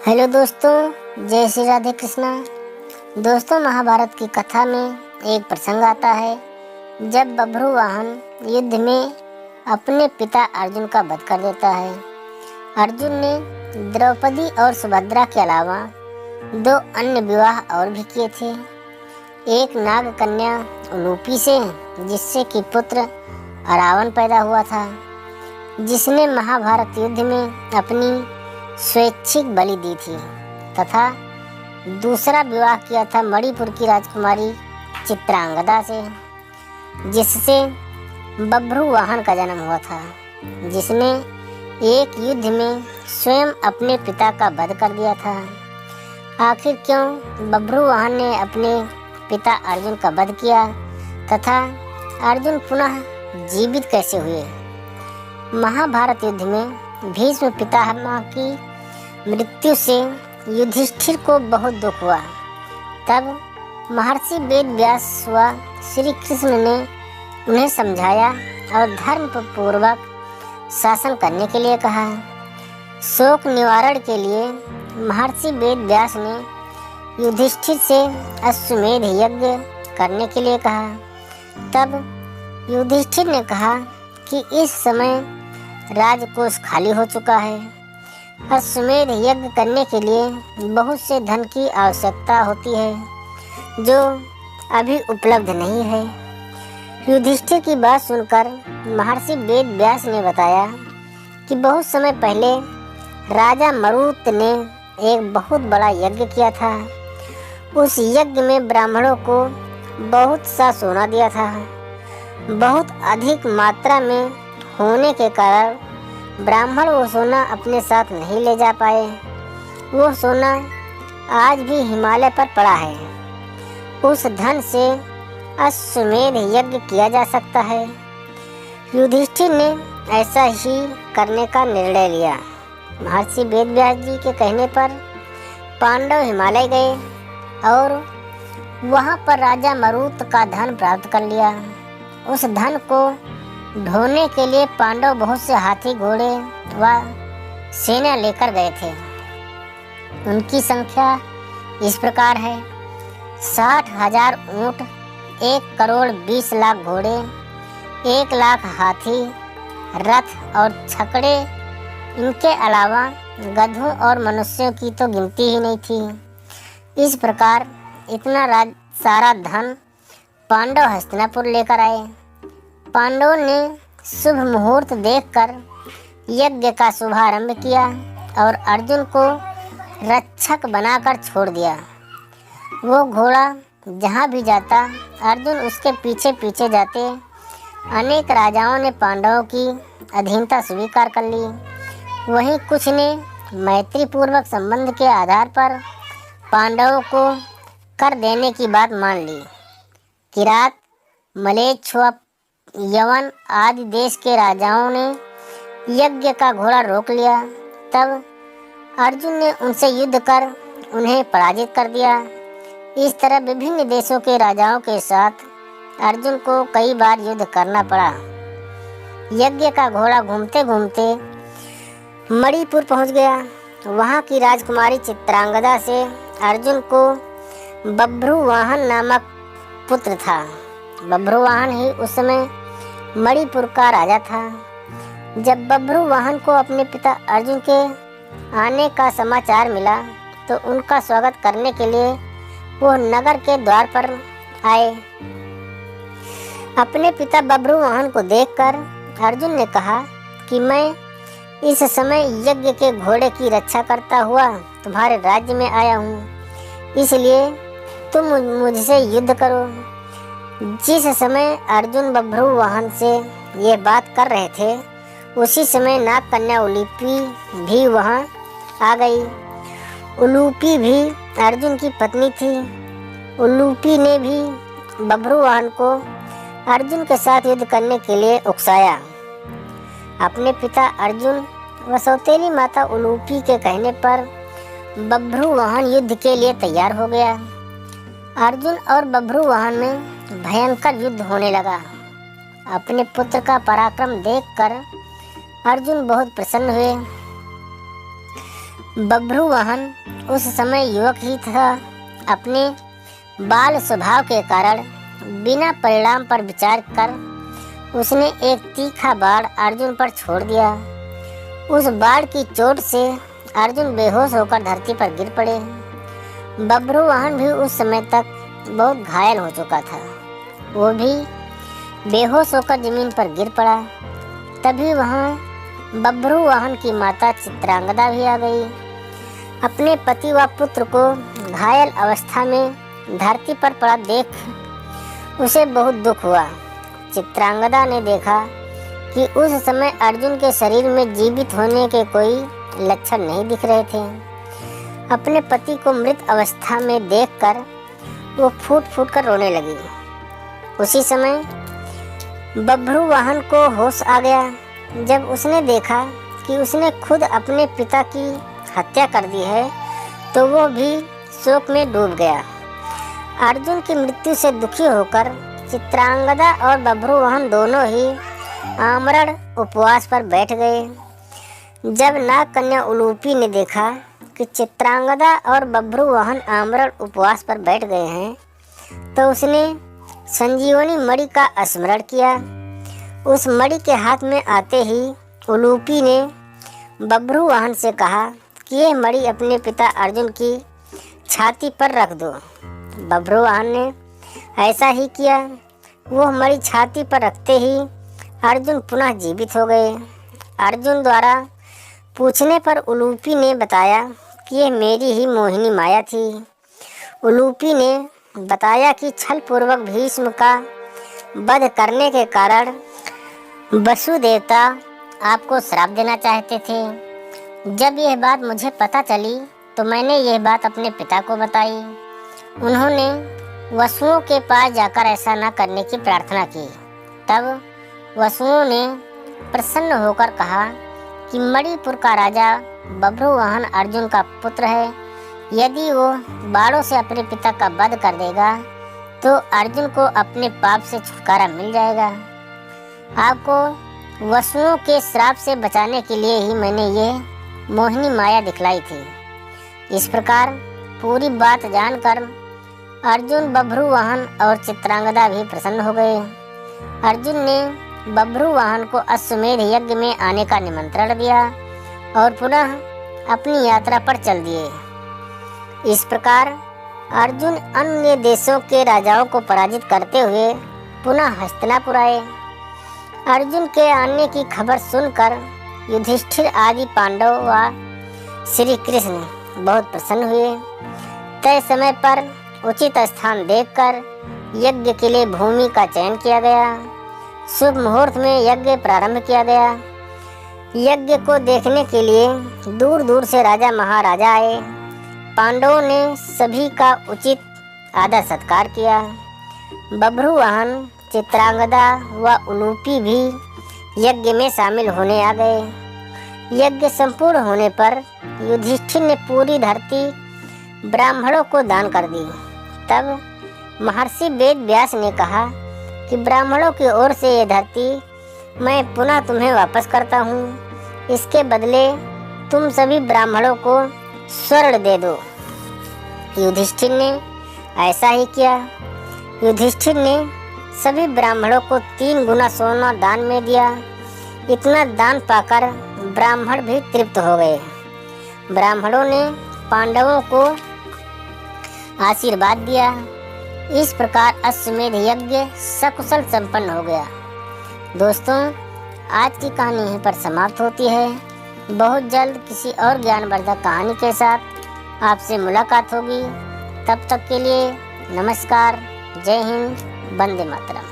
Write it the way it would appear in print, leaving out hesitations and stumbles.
Hello दोस्तों, जय श्री राधे कृष्णा। दोस्तों, महाभारत की कथा में एक प्रसंग आता है जब बभ्रुवाहन युद्ध में अपने पिता अर्जुन का वध कर देता है। अर्जुन ने द्रौपदी और सुभद्रा के अलावा 2 अन्य विवाह और भी किए थे। एक नाग कन्या उलूपी से, जिससे कि पुत्र अरावन पैदा हुआ था, जिसने महाभारत युद्ध में अपनी स्वैच्छिक बलि दी थी, तथा दूसरा विवाह किया था मणिपुर की राजकुमारी चित्रांगदा से, जिससे बभ्रुवाहन का जन्म हुआ था, जिसने एक युद्ध में स्वयं अपने पिता का वध कर दिया था। आखिर क्यों बभ्रुवाहन ने अपने पिता अर्जुन का वध किया तथा अर्जुन पुनः जीवित कैसे हुए? महाभारत युद्ध में भीष्म पितामह की मृत्यु से युधिष्ठिर को बहुत दुख हुआ। तब महर्षि वेद व्यास व श्री कृष्ण ने उन्हें समझाया और धर्म पूर्वक शासन करने के लिए कहा। शोक निवारण के लिए महर्षि वेद व्यास ने युधिष्ठिर से अश्वमेध यज्ञ करने के लिए कहा। तब युधिष्ठिर ने कहा कि इस समय राजकोष खाली हो चुका है। अश्वमेध यज्ञ करने के लिए बहुत से धन की आवश्यकता होती है, जो अभी उपलब्ध नहीं है। युधिष्ठिर की बात सुनकर महर्षि वेद व्यास ने बताया कि बहुत समय पहले राजा मरुत ने एक बहुत बड़ा यज्ञ किया था। उस यज्ञ में ब्राह्मणों को बहुत सा सोना दिया था। बहुत अधिक मात्रा में होने के कारण ब्राह्मण वो सोना अपने साथ नहीं ले जा पाए। वो सोना आज भी हिमालय पर पड़ा है। उस धन से अश्वमेध यज्ञ किया जा सकता है। युधिष्ठिर ने ऐसा ही करने का निर्णय लिया। महर्षि वेदव्यास जी के कहने पर पांडव हिमालय गए और वहाँ पर राजा मरुत का धन प्राप्त कर लिया। उस धन को ढोने के लिए पांडव बहुत से हाथी घोड़े व सेना लेकर गए थे। उनकी संख्या इस प्रकार है: 60,000 ऊँट, 1,20,00,000 घोड़े, 1,00,000 हाथी, रथ और छकड़े। इनके अलावा गधों और मनुष्यों की तो गिनती ही नहीं थी। इस प्रकार इतना सारा धन पांडव हस्तिनापुर लेकर आए। पांडवों ने शुभ मुहूर्त देखकर यज्ञ का शुभारंभ किया और अर्जुन को रक्षक बनाकर छोड़ दिया। वो घोड़ा जहाँ भी जाता, अर्जुन उसके पीछे पीछे जाते। अनेक राजाओं ने पांडवों की अधीनता स्वीकार कर ली। वहीं कुछ ने मैत्री पूर्वक संबंध के आधार पर पांडवों को कर देने की बात मान ली। किरात, मलेच्छ व यवन आदि देश के राजाओं ने यज्ञ का घोड़ा रोक लिया। तब अर्जुन ने उनसे युद्ध कर उन्हें पराजित कर दिया। इस तरह विभिन्न देशों के राजाओं के साथ अर्जुन को कई बार युद्ध करना पड़ा। यज्ञ का घोड़ा घूमते घूमते मणिपुर पहुंच गया। वहां की राजकुमारी चित्रांगदा से अर्जुन को बभ्रुवाहन नामक पुत्र था। बभ्रुवाहन ही उस समय मणिपुर का राजा था। जब बभ्रुवाहन को अपने पिता अर्जुन के आने का समाचार मिला तो उनका स्वागत करने के लिए वो नगर के द्वार पर आए। अपने पिता बभ्रुवाहन को देखकर अर्जुन ने कहा कि मैं इस समय यज्ञ के घोड़े की रक्षा करता हुआ तुम्हारे राज्य में आया हूँ, इसलिए तुम मुझसे युद्ध करो। जिस समय अर्जुन बभ्रुवाहन से ये बात कर रहे थे, उसी समय नाग कन्या उलूपी भी वहाँ आ गई। उलूपी भी अर्जुन की पत्नी थी। उलूपी ने भी बभ्रुवाहन को अर्जुन के साथ युद्ध करने के लिए उकसाया। अपने पिता अर्जुन व सौतेली माता उलूपी के कहने पर बभ्रुवाहन युद्ध के लिए तैयार हो गया। अर्जुन और बभ्रुवाहन में भयंकर युद्ध होने लगा। अपने पुत्र का पराक्रम देखकर अर्जुन बहुत प्रसन्न हुए। बभ्रुवाहन उस समय युवक ही था। अपने बाल स्वभाव के कारण बिना परिणाम पर विचार कर उसने एक तीखा बाण अर्जुन पर छोड़ दिया। उस बाण की चोट से अर्जुन बेहोश होकर धरती पर गिर पड़े। बभ्रुवाहन भी उस समय तक बहुत घायल हो चुका था। वो भी बेहोश होकर जमीन पर गिर पड़ा। तभी वहाँ बभ्रुवाहन की माता चित्रांगदा भी आ गई। अपने पति व पुत्र को घायल अवस्था में धरती पर पड़ा देख उसे बहुत दुख हुआ। चित्रांगदा ने देखा कि उस समय अर्जुन के शरीर में जीवित होने के कोई लक्षण नहीं दिख रहे थे। अपने पति को मृत अवस्था में देखकर वो फूट फूट कर रोने लगी। उसी समय बभ्रुवाहन को होश आ गया। जब उसने देखा कि उसने खुद अपने पिता की हत्या कर दी है तो वो भी शोक में डूब गया। अर्जुन की मृत्यु से दुखी होकर चित्रांगदा और बभ्रुवाहन दोनों ही आमरण उपवास पर बैठ गए। जब नाग कन्या उलूपी ने देखा कि चित्रांगदा और बभ्रुवाहन आमरण उपवास पर बैठ गए हैं तो उसने संजीवनी मणि का स्मरण किया। उस मणि के हाथ में आते ही उलूपी ने बभ्रुवाहन से कहा कि ये मणि अपने पिता अर्जुन की छाती पर रख दो। बभ्रुवाहन ने ऐसा ही किया। वो मणि छाती पर रखते ही अर्जुन पुनः जीवित हो गए। अर्जुन द्वारा पूछने पर उलूपी ने बताया कि ये मेरी ही मोहिनी माया थी। उलूपी ने बताया कि छल पूर्वक भीष्म का वध करने के कारण वसुदेवता आपको श्राप देना चाहते थे। जब यह बात मुझे पता चली तो मैंने यह बात अपने पिता को बताई। उन्होंने वसुओं के पास जाकर ऐसा न करने की प्रार्थना की। तब वसुओं ने प्रसन्न होकर कहा कि मणिपुर का राजा बभ्रुवाहन अर्जुन का पुत्र है। यदि वो बाणों से अपने पिता का वध कर देगा तो अर्जुन को अपने पाप से छुटकारा मिल जाएगा। आपको वसुओं के श्राप से बचाने के लिए ही मैंने ये मोहिनी माया दिखलाई थी। इस प्रकार पूरी बात जानकर अर्जुन, बभ्रुवाहन और चित्रांगदा भी प्रसन्न हो गए। अर्जुन ने बभ्रुवाहन को अश्वमेध यज्ञ में आने का निमंत्रण दिया और पुनः अपनी यात्रा पर चल दिए। इस प्रकार अर्जुन अन्य देशों के राजाओं को पराजित करते हुए पुनः हस्तिनापुर आए। अर्जुन के आने की खबर सुनकर युधिष्ठिर आदि पांडव व श्री कृष्ण बहुत प्रसन्न हुए। तय समय पर उचित स्थान देखकर यज्ञ के लिए भूमि का चयन किया गया। शुभ मुहूर्त में यज्ञ प्रारंभ किया गया। यज्ञ को देखने के लिए दूर दूर से राजा महाराजा आए। पांडवों ने सभी का उचित आदर सत्कार किया। बभ्रुवाहन, चित्रांगदा व उलूपी भी यज्ञ में शामिल होने आ गए। यज्ञ संपूर्ण होने पर युधिष्ठिर ने पूरी धरती ब्राह्मणों को दान कर दी। तब महर्षि वेद व्यास ने कहा कि ब्राह्मणों की ओर से ये धरती मैं पुनः तुम्हें वापस करता हूँ। इसके बदले तुम सभी ब्राह्मणों को स्वर्ण दे दो। युधिष्ठिर ने ऐसा ही किया। युधिष्ठिर ने सभी ब्राह्मणों को 3 गुना सोना दान में दिया। इतना दान पाकर ब्राह्मण भी तृप्त हो गए। ब्राह्मणों ने पांडवों को आशीर्वाद दिया। इस प्रकार अश्वमेध यज्ञ सकुशल संपन्न हो गया। दोस्तों, आज की कहानी यहीं पर समाप्त होती है। बहुत जल्द किसी और ज्ञानवर्धक कहानी के साथ आपसे मुलाकात होगी। तब तक के लिए नमस्कार, जय हिंद, वंदे मातरम।